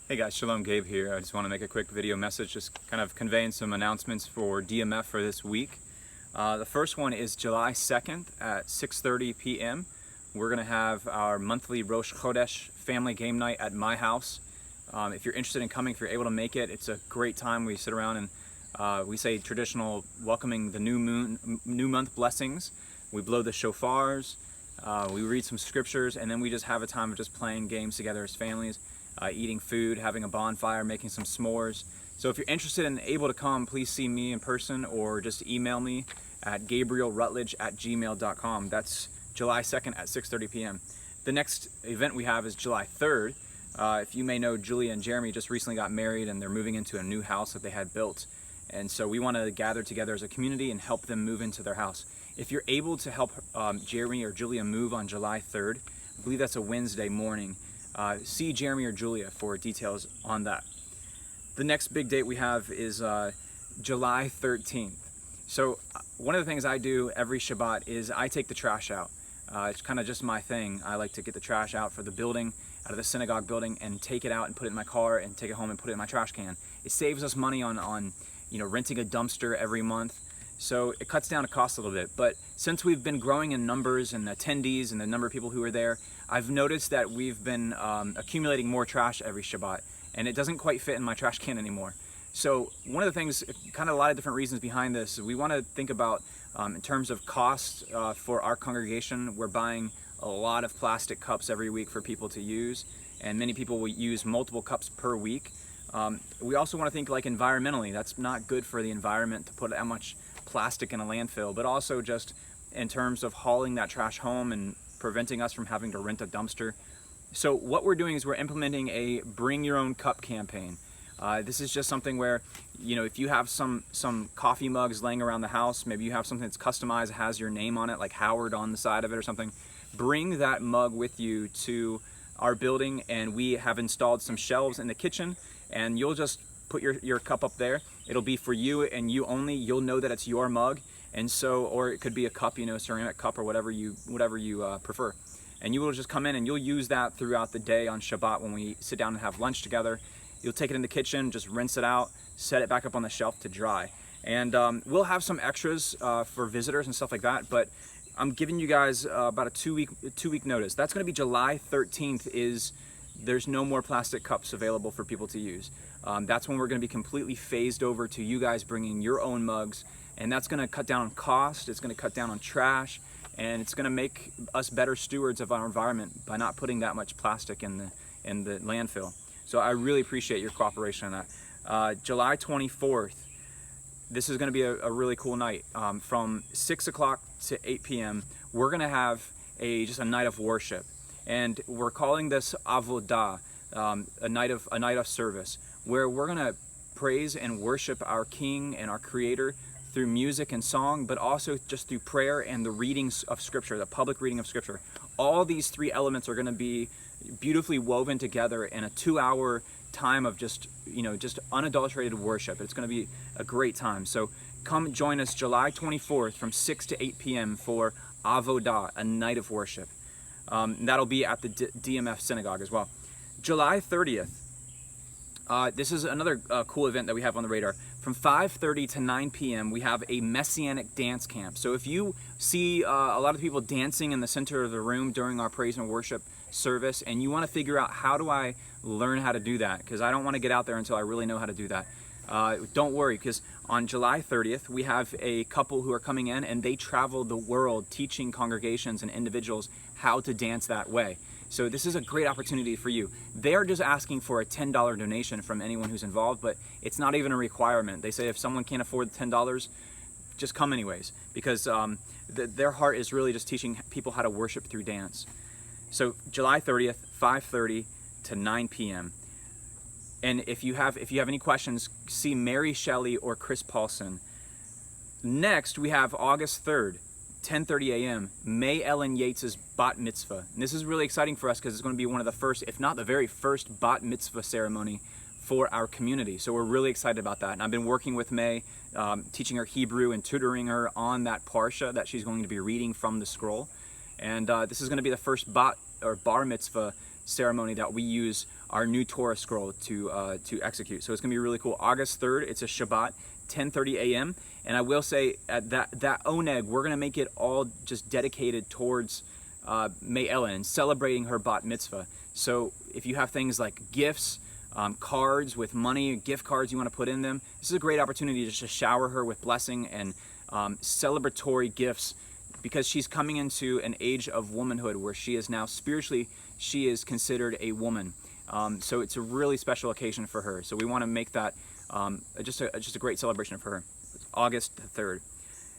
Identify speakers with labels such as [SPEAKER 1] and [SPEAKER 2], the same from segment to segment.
[SPEAKER 1] Hey guys, Shalom, Gabe here. I just want to make a quick video message, just kind of conveying some announcements for DMF for this week. The first one is July 2nd at 6:30 p.m. We're going to have our monthly Rosh Chodesh family game night at my house. If you're interested in coming, if you're able to make it, it's a great time. We sit around and we say traditional welcoming the new month blessings. We blow the shofars, we read some scriptures, and then we just have a time of just playing games together as families. Eating food, having a bonfire, making some s'mores. So if you're interested and able to come, please see me in person or just email me at gabrielrutledge@gmail.com. That's July 2nd at 6:30 p.m. The next event we have is July 3rd. If you may know, Julia and Jeremy just recently got married and they're moving into a new house that they had built. And so we want to gather together as a community and help them move into their house. If you're able to help Jeremy or Julia move on July 3rd, I believe that's a Wednesday morning, see Jeremy or Julia for details on that. The next big date we have is July 13th. So one of the things I do every Shabbat is I take the trash out. It's kind of just my thing. I like to get the trash out for the building, out of the synagogue building, and take it out and put it in my car and take it home and put it in my trash can. It saves us money on renting a dumpster every month. So it cuts down the cost a little bit. But since we've been growing in numbers and attendees and the number of people who are there, I've noticed that we've been accumulating more trash every Shabbat, and it doesn't quite fit in my trash can anymore. So one of the things, kind of a lot of different reasons behind this, we want to think about in terms of cost for our congregation. We're buying a lot of plastic cups every week for people to use, and many people will use multiple cups per week. We also want to think like environmentally. That's not good for the environment to put that much plastic in a landfill, but also just in terms of hauling that trash home and preventing us from having to rent a dumpster. So what we're doing is we're implementing a bring your own cup campaign. This is just something where, if you have some coffee mugs laying around the house, maybe you have something that's customized, has your name on it, like Howard on the side of it or something, bring that mug with you to our building, and we have installed some shelves in the kitchen, and you'll just put your cup up there. It'll be for you and you only. You'll know that it's your mug, and so, or it could be a cup, ceramic cup or whatever you prefer. And you will just come in and you'll use that throughout the day on Shabbat when we sit down and have lunch together. You'll take it in the kitchen, just rinse it out, set it back up on the shelf to dry. And we'll have some extras for visitors and stuff like that, but I'm giving you guys about a two week notice. That's going to be July 13th. There's no more plastic cups available for people to use. That's when we're going to be completely phased over to you guys bringing your own mugs, and that's going to cut down on cost. It's going to cut down on trash, and it's going to make us better stewards of our environment by not putting that much plastic in the landfill. So I really appreciate your cooperation on that. July 24th, this is going to be a really cool night. From 6 o'clock to 8 p.m., we're going to have just a night of worship. And we're calling this Avodah, a night of service, where we're going to praise and worship our King and our Creator through music and song, but also just through prayer and the readings of Scripture, the public reading of Scripture. All these three elements are going to be beautifully woven together in a 2-hour time of just unadulterated worship. It's going to be a great time. So come join us July 24th from 6 to 8 p.m. for Avodah, a night of worship. That'll be at the DMF synagogue as well. July 30th, this is another cool event that we have on the radar. From 5:30 to 9 p.m. we have a Messianic dance camp. So if you see a lot of people dancing in the center of the room during our praise and worship service, and you want to figure out, how do I learn how to do that? Because I don't want to get out there until I really know how to do that. Don't worry, because on July 30th, we have a couple who are coming in, and they travel the world teaching congregations and individuals how to dance that way. So this is a great opportunity for you. They are just asking for a $10 donation from anyone who's involved, but it's not even a requirement. They say if someone can't afford $10, just come anyways, because their heart is really just teaching people how to worship through dance. So July 30th, 5:30 to 9 p.m. And if you have any questions, see Mary Shelley or Chris Paulson. Next, we have August 3rd, 10:30 a.m., May Ellen Yates's Bat Mitzvah. And this is really exciting for us because it's going to be one of the first, if not the very first, Bat Mitzvah ceremony for our community. So we're really excited about that. And I've been working with May, teaching her Hebrew and tutoring her on that parsha that she's going to be reading from the scroll. And this is going to be the first Bat or Bar Mitzvah ceremony that we use our new Torah scroll to execute. So it's gonna be really cool. August 3rd, it's a Shabbat, 10:30 a.m. And I will say at that oneg, we're gonna make it all just dedicated towards May Ellen, celebrating her bat mitzvah. So if you have things like gifts, cards with money, gift cards you want to put in them, this is a great opportunity just to shower her with blessing and celebratory gifts, because she's coming into an age of womanhood where she is now spiritually, she is considered a woman. So it's a really special occasion for her. So we want to make that just a great celebration for her. It's August the 3rd.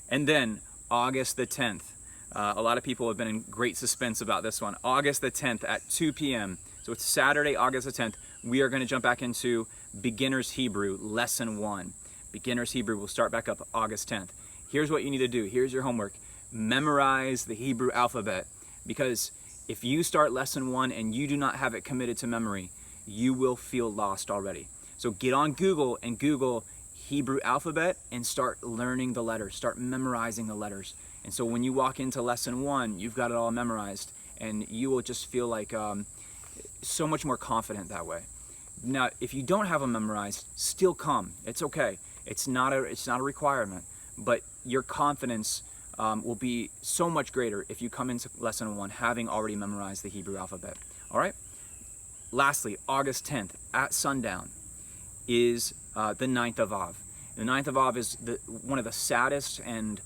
[SPEAKER 1] And then August the 10th. A lot of people have been in great suspense about this one. August the 10th at 2 p.m. So it's Saturday, August the 10th. We are going to jump back into Beginner's Hebrew, Lesson 1. Beginner's Hebrew will start back up August 10th. Here's what you need to do. Here's your homework. Memorize the Hebrew alphabet, because if you start Lesson 1 and you do not have it committed to memory, you will feel lost already. So get on Google and Google Hebrew alphabet and start learning the letters. Start memorizing the letters. And so when you walk into Lesson 1, you've got it all memorized, and you will just feel like so much more confident that way. Now, if you don't have them memorized, still come. It's okay. It's not a requirement, but your confidence will be so much greater if you come into Lesson 1 having already memorized the Hebrew alphabet. All right? Lastly, August 10th at sundown is the 9th of Av. The 9th of Av is one of the saddest and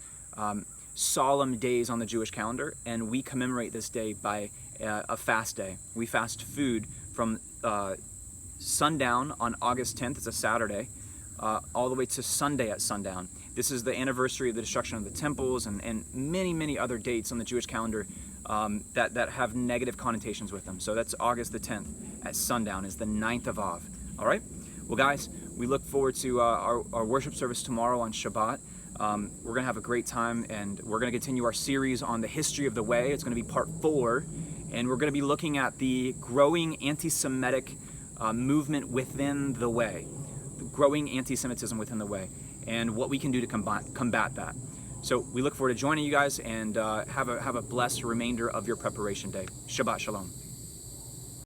[SPEAKER 1] solemn days on the Jewish calendar, and we commemorate this day by a fast day. We fast food from sundown on August 10th, it's a Saturday, all the way to Sunday at sundown. This is the anniversary of the destruction of the temples and many, many other dates on the Jewish calendar that have negative connotations with them. So that's August the 10th at sundown is the 9th of Av. All right? Well, guys, we look forward to our worship service tomorrow on Shabbat. We're going to have a great time, and we're going to continue our series on the history of the way. It's going to be part 4, and we're going to be looking at the growing anti-Semitic movement within the way, the growing anti-Semitism within the way, and what we can do to combat that. So we look forward to joining you guys, and have a blessed remainder of your preparation day. Shabbat Shalom.